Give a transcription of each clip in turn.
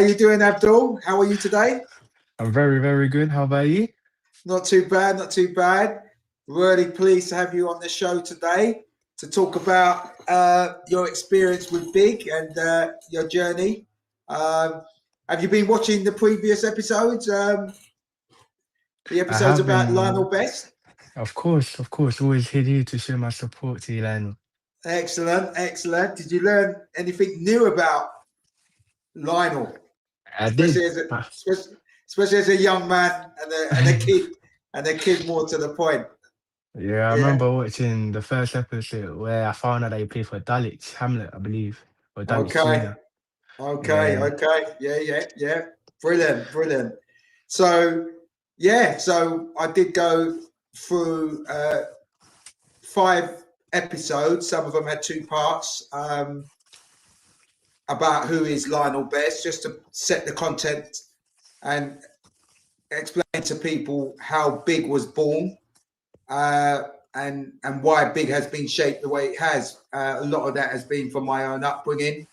you doing, Abdul? How are you today? I'm very, very good. How about you? Not too bad, not too bad. Really pleased to have you on the show today to talk about your experience with Big and your journey. Um, have you been watching the previous episodes? The I episodes have about been, Lionel Best? of course, always here to show my support to you, Lionel. Excellent, excellent. Did you learn anything new about Lionel, I did. especially especially, especially as a young man and a kid and a kid more to the point? Yeah, I Yeah. remember watching the first episode where I found out that he played for Dulwich Hamlet, I believe, or Dulwich Okay. Junior. Okay. Yeah, Okay. Yeah. Yeah. Yeah. Brilliant. Brilliant. So yeah. So I did go through 5 episodes. Some of them had 2 parts about who is Lionel Best, just to set the content and explain to people how Big was born. Uh, and why Big has been shaped the way it has. A lot of that has been from my own upbringing,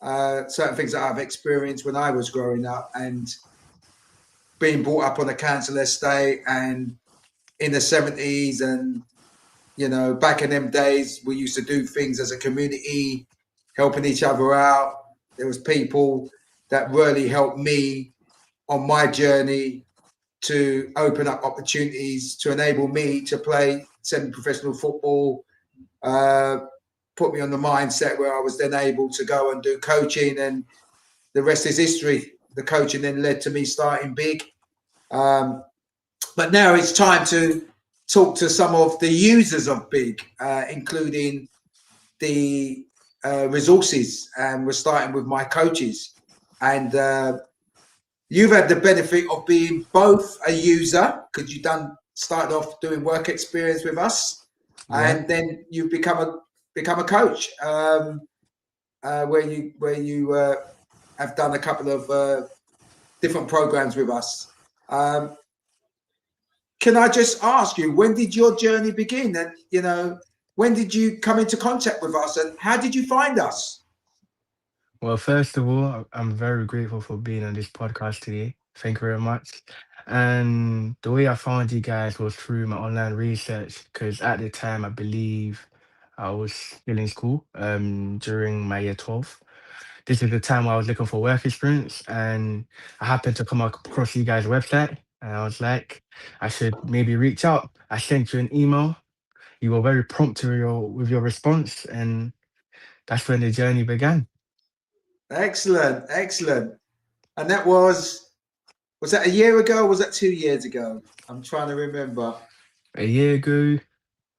certain things that I've experienced when I was growing up and being brought up on a council estate and in the 70s. And, back in them days, we used to do things as a community, helping each other out. There was people that really helped me on my journey to open up opportunities to enable me to play semi-professional football, uh, put me on the mindset where I was then able to go and do coaching, and the rest is history. The coaching then led to me starting Big. Um, but now it's time to talk to some of the users of Big, including the resources. And we're starting with my coaches. And you've had the benefit of being both a user because you started off doing work experience with us, yeah. and then you've become a coach, where you have done a couple of different programs with us. Um, can I just ask you, when did your journey begin? And when did you come into contact with us, and how did you find us? Well, first of all, I'm very grateful for being on this podcast today. Thank you very much. And the way I found you guys was through my online research, because at the time, I believe I was still in school during my year 12. This is the time where I was looking for work experience, and I happened to come across you guys' website, and I was like, I should maybe reach out. I sent you an email. You were very prompt to your response, and that's when the journey began. Excellent, excellent. And that was that a year ago or was that 2 years ago? I'm trying to remember. A year ago,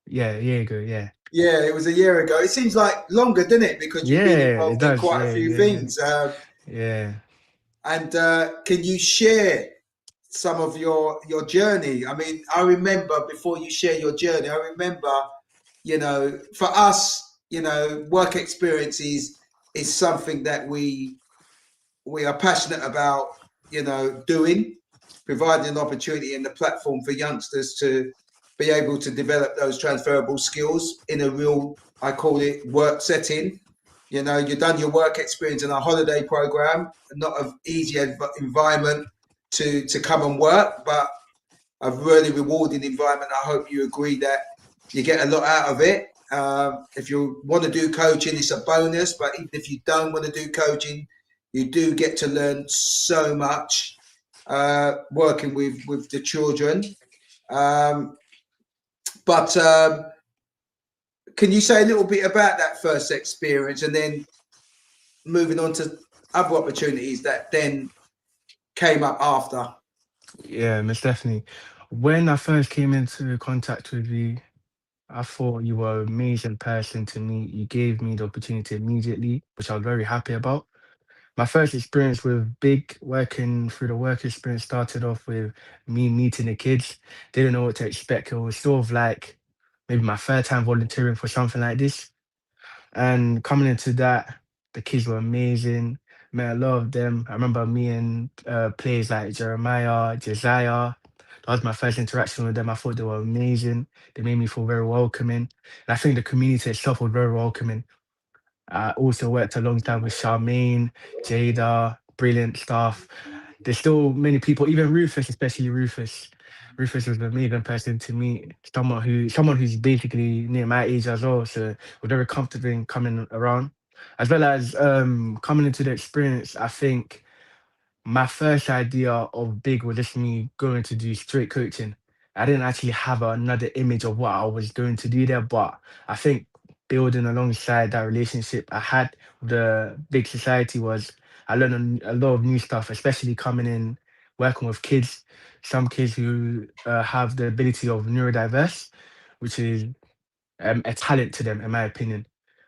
yeah, a year ago, yeah. Yeah, it was a year ago. It seems like longer, didn't it? Because you've been Yeah, it involved in does. quite a Yeah, few yeah, things. yeah. And can you share some of your journey? I mean, I remember before you share your journey, I remember, for us, work experiences is something that we are passionate about, doing, providing an opportunity and the platform for youngsters to be able to develop those transferable skills in a real, I call it, work setting. You've done your work experience in a holiday program, not an easy environment to come and work, but a really rewarding environment. I hope you agree that you get a lot out of it. If you want to do coaching, it's a bonus, but even if you don't want to do coaching, you do get to learn so much working with the children. Um, but can you say a little bit about that first experience and then moving on to other opportunities that then came up after? Yeah, most definitely. When I first came into contact with you, I thought you were an amazing person to meet. You gave me the opportunity immediately, which I was very happy about. My first experience with Big working through the work experience started off with me meeting the kids. Didn't know what to expect. It was sort of like maybe my third time volunteering for something like this. And coming into that, the kids were amazing. Met a lot of them. I remember meeting players like Jeremiah, Josiah. That was my first interaction with them. I thought they were amazing. They made me feel very welcoming. And I think the community itself was very welcoming. I also worked alongside with Charmaine, Jada. brilliant staff. There's still many people, even Rufus, especially Rufus. Rufus was an amazing person to meet. Someone who's basically near my age as well. So we're very comfortable in coming around. As well as coming into the experience, I think my first idea of big was just me going to do straight coaching. I didn't actually have another image of what I was going to do there, but I think building alongside that relationship I had with the big society was I learned a lot of new stuff, especially coming in working with kids, some kids who have the ability of neurodiverse, which is a talent to them, in my opinion.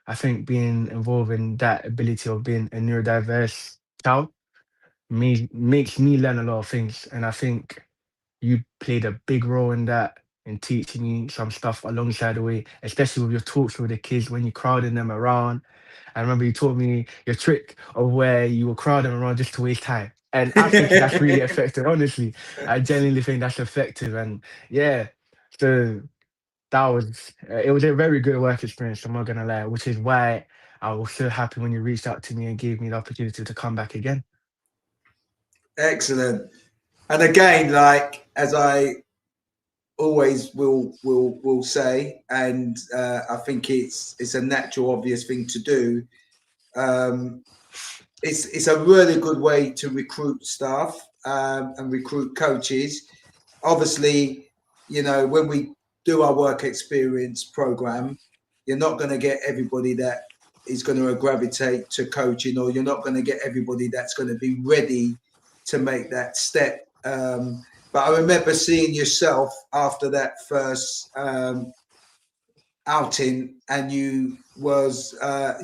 I think being involved in that ability of being a neurodiverse child makes me learn a lot of things. And I think you played a big role in that, in teaching me some stuff alongside the way, especially with your talks with the kids when you're crowding them around. I remember you taught me your trick of where you were crowding around just to waste time. And I think that's really effective, honestly. I genuinely think that's effective. And yeah, so it was a very good work experience, I'm not gonna lie, which is why I was so happy when you reached out to me and gave me the opportunity to come back again. Excellent. And again, like as I always will say, and I think it's a natural, obvious thing to do. Um, it's a really good way to recruit staff and recruit coaches. Obviously, you know, when we do our work experience program, you're not going to get everybody that is going to gravitate to coaching, or you're not going to get everybody that's going to be ready to make that step. But I remember seeing yourself after that first outing, and you were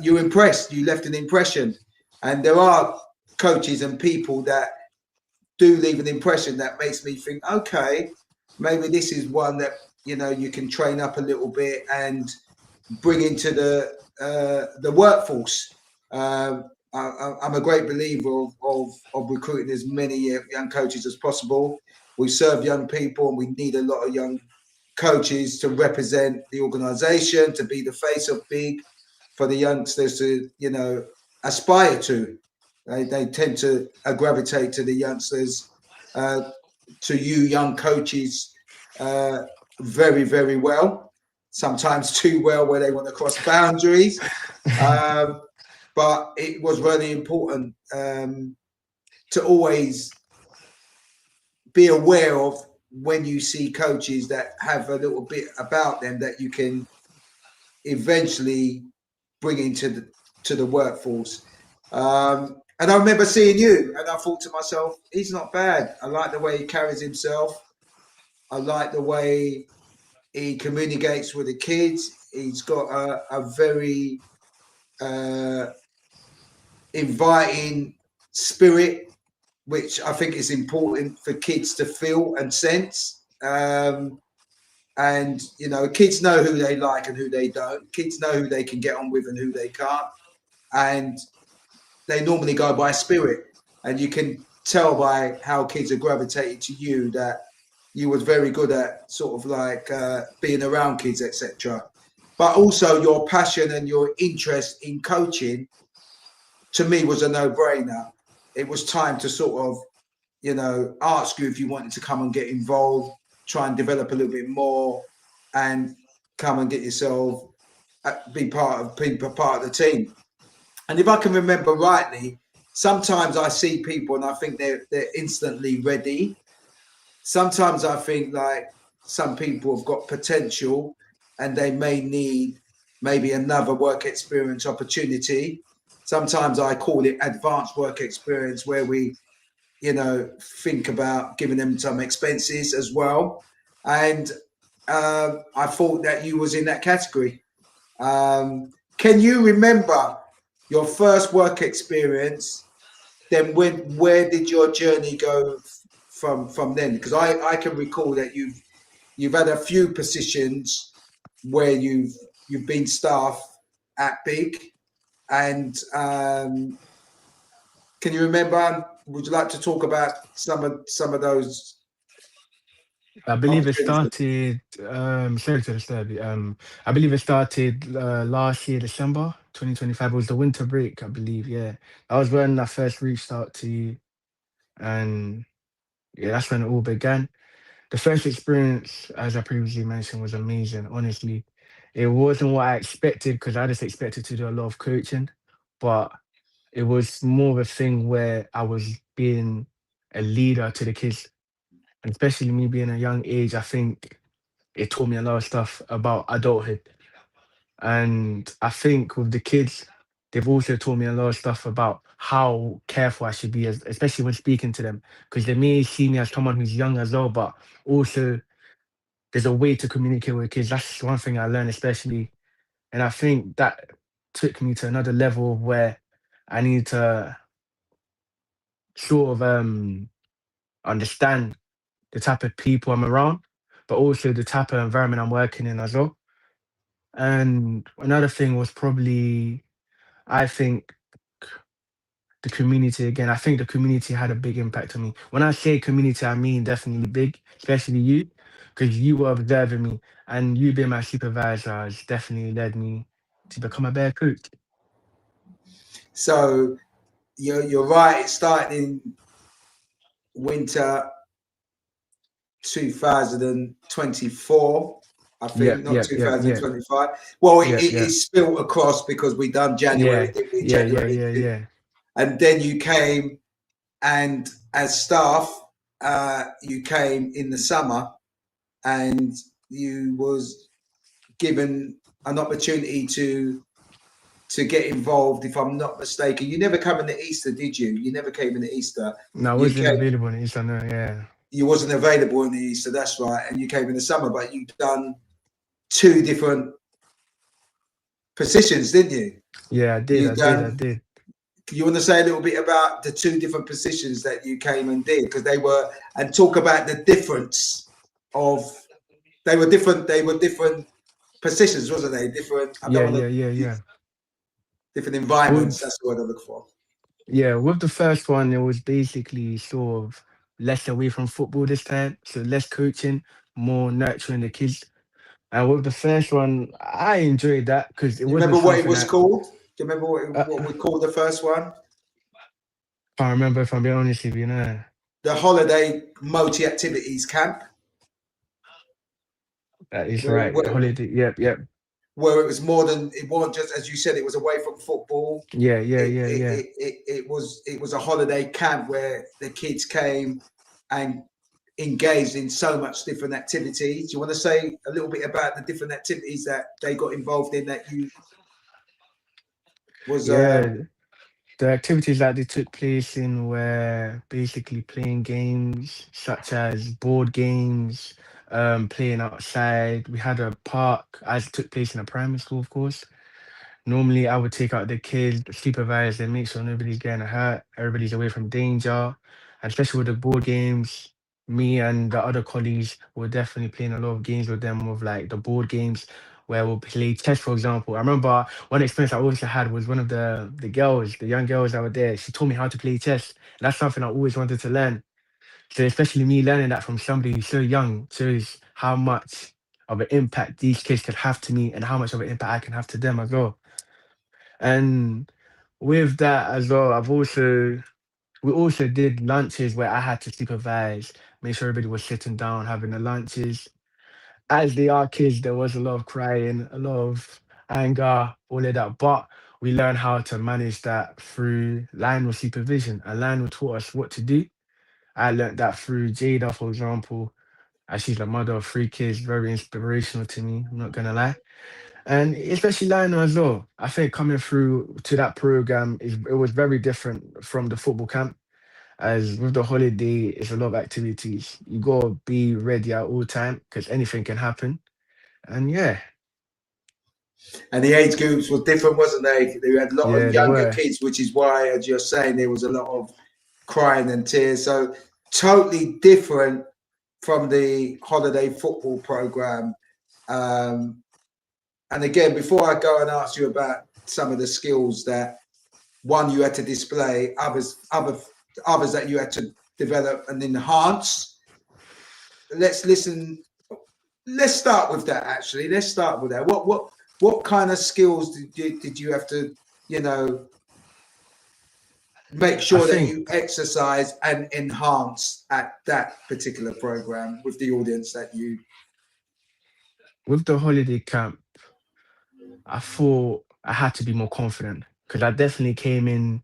impressed. You left an impression, and there are coaches and people that do leave an impression that makes me think, okay, maybe this is one that you can train up a little bit and bring into the workforce. I'm a great believer of recruiting as many young coaches as possible. We serve young people, and we need a lot of young coaches to represent the organisation, to be the face of BiG for the youngsters to aspire to. They tend to gravitate to the youngsters, to you young coaches, very, very well. Sometimes too well, where they want to cross boundaries. But it was really important to always be aware of when you see coaches that have a little bit about them that you can eventually bring into the workforce. And I remember seeing you, and I thought to myself, he's not bad. I like the way he carries himself. I like the way he communicates with the kids. He's got a very inviting spirit, which I think is important for kids to feel and sense. And kids know who they like and who they don't. Kids know who they can get on with and who they can't. And they normally go by spirit. And you can tell by how kids are gravitated to you that you was very good at sort of like being around kids, etc. But also your passion and your interest in coaching, to me, was a no-brainer. It was time to sort of, ask you if you wanted to come and get involved, try and develop a little bit more, and come and get yourself be part of the team. And if I can remember rightly, sometimes I see people and I think they're instantly ready. Sometimes I think like some people have got potential and they may need maybe another work experience opportunity. Sometimes I call it advanced work experience, where we, think about giving them some expenses as well. And I thought that you was in that category. Can you remember your first work experience? Then where did your journey go from then? Because I can recall that you've had a few positions where you've been staff at BiG, and can you remember? Would you like to talk about some of those I believe it opportunities? started, sorry to disturb you. I believe it started last year, December 2025. It was the winter break, I believe. Yeah, that was when I first reached out to you, and yeah, that's when it all began. The first experience, as I previously mentioned, was amazing. Honestly, it wasn't what I expected because I just expected to do a lot of coaching, but it was more of a thing where I was being a leader to the kids, and especially me being a young age. I think it taught me a lot of stuff about adulthood. And I think with the kids, they've also taught me a lot of stuff about how careful I should be, especially when speaking to them, because they may see me as someone who's young as well, but also there's a way to communicate with kids. That's one thing I learned, especially. And I think that took me to another level where I need to sort of understand the type of people I'm around, but also the type of environment I'm working in as well. And another thing was probably, I think, the community again. I think the community had a big impact on me. When I say community, I mean definitely big, especially you, because you were observing me, and you being my supervisor has definitely led me to become a better coach. So you're right. It started in winter 2024, I think, Yep, not yep, yep, yep, 2025. Well, yep, it yep. spilled across because we done January, Yeah, didn't we? yeah, yeah, January, yeah, yeah. and then you came, and as staff, you came in the summer, and you was given an opportunity to get involved. If I'm not mistaken, you never come in the Easter, did you? You never came in the Easter. No, I You wasn't came. available in East London, yeah. You wasn't available in the Easter. That's right, and you came in the summer, but you done two different positions, didn't you? Yeah, I did, You I did, I done. did. You want to say a little bit about the two different positions that you came and did, because they were, and talk about the difference of, they were different. They were different positions, wasn't they? Different. I don't Yeah, want yeah, to yeah, use yeah. different environments. With That's the word I look for. Yeah, with the first one, it was basically sort of less away from football this time. So less coaching, more nurturing the kids. And with the first one, I enjoyed that because it You wasn't remember what it something was that called? Do you remember uh, what we called the first one? I can't remember if I'm being honest with you, no. The holiday multi activities camp, That is where, right. where Holiday, yep, yep. where it was more than, it wasn't just, as you said, it was away from football. Yeah, yeah, yeah, yeah. It was a holiday camp where the kids came and engaged in so much different activities. Do you want to say a little bit about the different activities that they got involved in that you was Yeah, the activities that they took place in were basically playing games such as board games, playing outside. We had a park as it took place in a primary school, of course. Normally, I would take out the kids, supervise them, make sure nobody's getting hurt, everybody's away from danger. And especially with the board games, me and the other colleagues were definitely playing a lot of games with them, with like the board games where we'll play chess, for example. I remember one experience I also had was one of the girls, the young girls that were there. She taught me how to play chess. And that's something I always wanted to learn. So especially me learning that from somebody who's so young shows how much of an impact these kids could have to me and how much of an impact I can have to them as well. And with that as well, we also did lunches where I had to supervise, make sure everybody was sitting down having the lunches. As they are kids, there was a lot of crying, a lot of anger, all of that. But we learned how to manage that through Lionel supervision. And Lionel taught us what to do. I learned that through Jada, for example, as she's the mother of three kids, very inspirational to me, I'm not gonna lie. And especially Lionel as well. I think coming through to that program it was very different from the football camp. As with the holiday, it's a lot of activities. You gotta be ready at all time because anything can happen. And yeah, and the age groups were different, wasn't they? They had a lot of yeah, they younger were. kids, which is why, as you're saying, there was a lot of crying and tears. So totally different from the holiday football program. Um, and again, before I go and ask you about some of the skills that one you had to display, others that you had to develop and enhance. Let's listen. Let's start with that. Actually, let's start with that. What what kind of skills did you have to, you know, make I sure that you think exercise and enhance at that particular program with the audience that you? with the holiday camp, I thought I had to be more confident because I definitely came in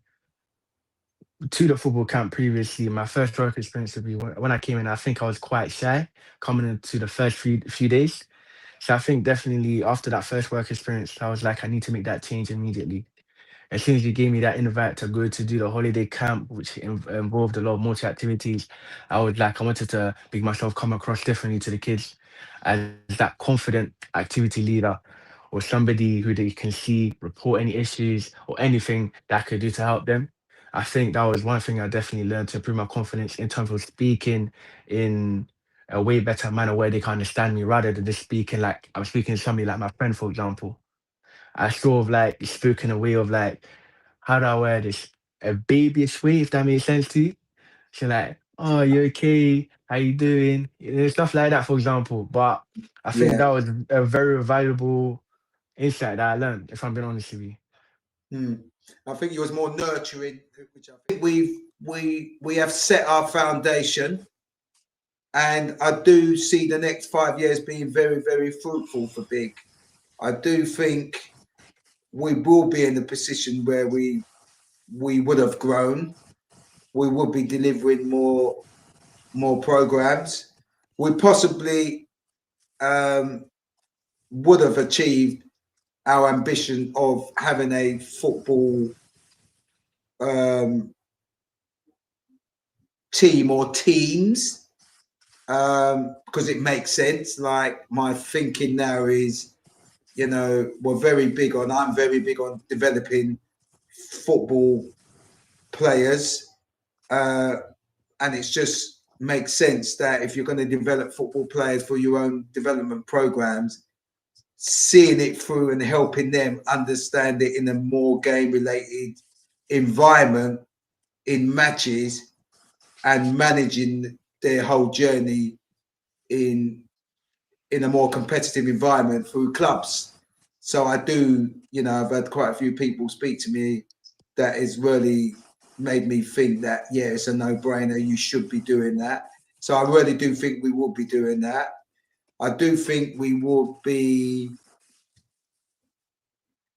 to the football camp previously. My first work experience would be when I came in. I think I was quite shy coming into the first few days. So I think definitely after that first work experience, I was like, I need to make that change immediately. As soon as you gave me that invite to go to do the holiday camp, which involved a lot of multi activities, I was like, I wanted to make myself come across differently to the kids as that confident activity leader or somebody who they can see report any issues or anything that I could do to help them. I think that was one thing I definitely learned to improve my confidence in terms of speaking in a way better manner where they can understand me rather than just speaking like I'm speaking to somebody like my friend, for example. I sort of like spoke in a way of like, how do I wear this? A babyish way, if that makes sense to you. So like, oh, you okay? How you doing? You know, stuff like that, for example. But I think Yeah. that was a very valuable insight that I learned, if I'm being honest with you. Hmm. I think you was more nurturing, which I think we have set our foundation, and I do see the next 5 years being very, very fruitful for Big. I do think we will be in a position where we would have grown. We would be delivering more programs. We possibly um, would have achieved our ambition of having a football um, team or teams, because it makes sense. Like my thinking now is, you know, I'm very big on developing football players. Uh, and it's just makes sense that if you're going to develop football players for your own development programs, seeing it through and helping them understand it in a more game related environment in matches and managing their whole journey in in a more competitive environment through clubs. So I do, you know, I've had quite a few people speak to me that has really made me think that, yeah, it's a no-brainer. You should be doing that. So I really do think we will be doing that. I do think we will be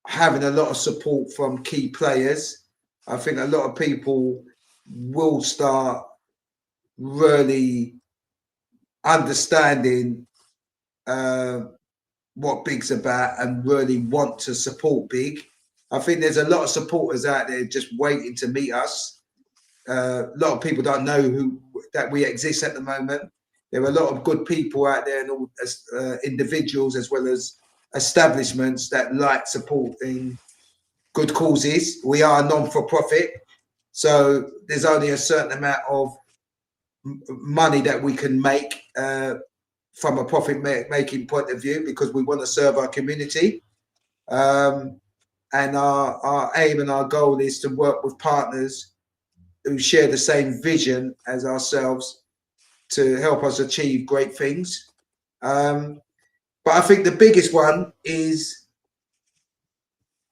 having a lot of support from key players. I think a lot of people will start really understanding uh, what Big's about and really want to support Big. I think there's a lot of supporters out there just waiting to meet us. A lot of people don't know who that we exist at the moment. There are a lot of good people out there and all individuals as well as establishments that like supporting good causes. We are a non-for-profit, so there's only a certain amount of money that we can make from a profit making point of view because we want to serve our community. Um, and our aim and our goal is to work with partners who share the same vision as ourselves to help us achieve great things. But I think the biggest one is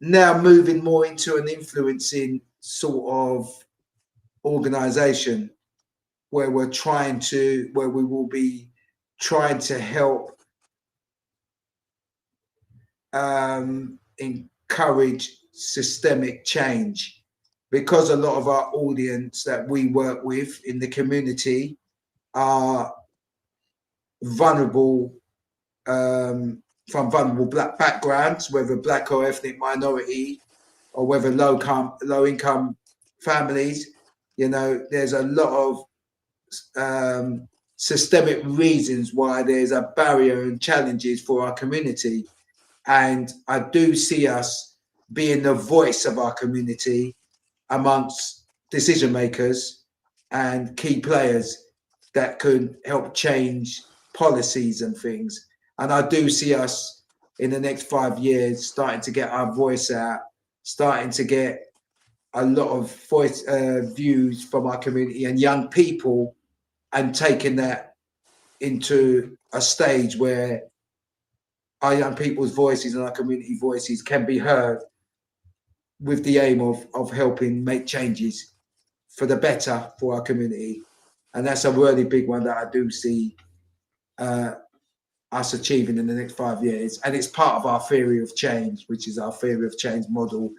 now moving more into an influencing sort of organization where we will be trying to help encourage systemic change because a lot of our audience that we work with in the community are vulnerable from vulnerable black backgrounds, whether black or ethnic minority or whether low income families. You know, there's a lot of systemic reasons why there's a barrier and challenges for our community. And I do see us being the voice of our community amongst decision makers and key players that could help change policies and things. And I do see us in the next 5 years starting to get our voice out, starting to get a lot of views from our community and young people, and taking that into a stage where our young people's voices and our community voices can be heard, with the aim of helping make changes for the better for our community. And that's a really big one that I do see us achieving in the next 5 years. And it's part of our theory of change, which is our theory of change model,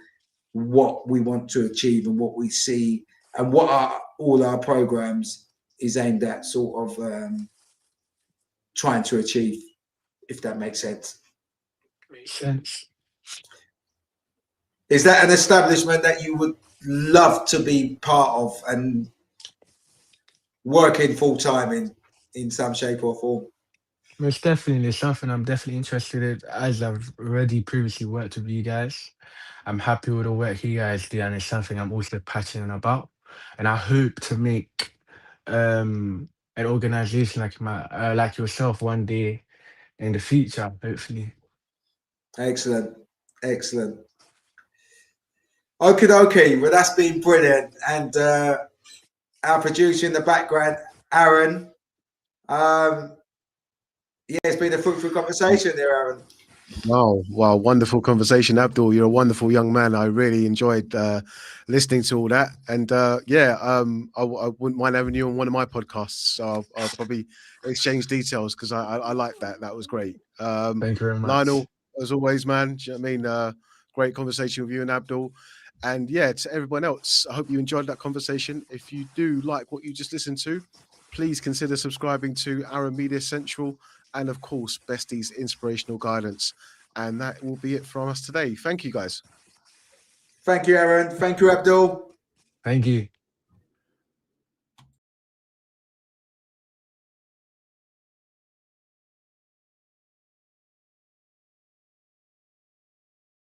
what we want to achieve and what we see, and what all our programs is aimed at sort of trying to achieve, if that makes sense. Makes sense. Is that an establishment that you would love to be part of and working full time in some shape or form? Most definitely, it's something I'm definitely interested in, as I've already previously worked with you guys. I'm happy with the work you guys do, and it's something I'm also passionate about. And I hope to make an organization like yourself one day in the future, hopefully. Excellent, excellent. Okay, well that's been brilliant. And our producer in the background, Aaron. Yeah, it's been a fruitful conversation there, Aaron. Wow, wonderful conversation, Abdul. You're a wonderful young man. I really enjoyed listening to all that, and I wouldn't mind having you on one of my podcasts. So I'll probably exchange details because I like that. That was great. Thank you very much. Lionel, as always, man. Do you know what I mean? Great conversation with you and Abdul. And yeah, to everyone else, I hope you enjoyed that conversation. If you do like what you just listened to, please consider subscribing to Aaron Media Central and, of course, Besty's Inspirational Guidance. And that will be it from us today. Thank you, guys. Thank you, Aaron. Thank you, Abdul. Thank you.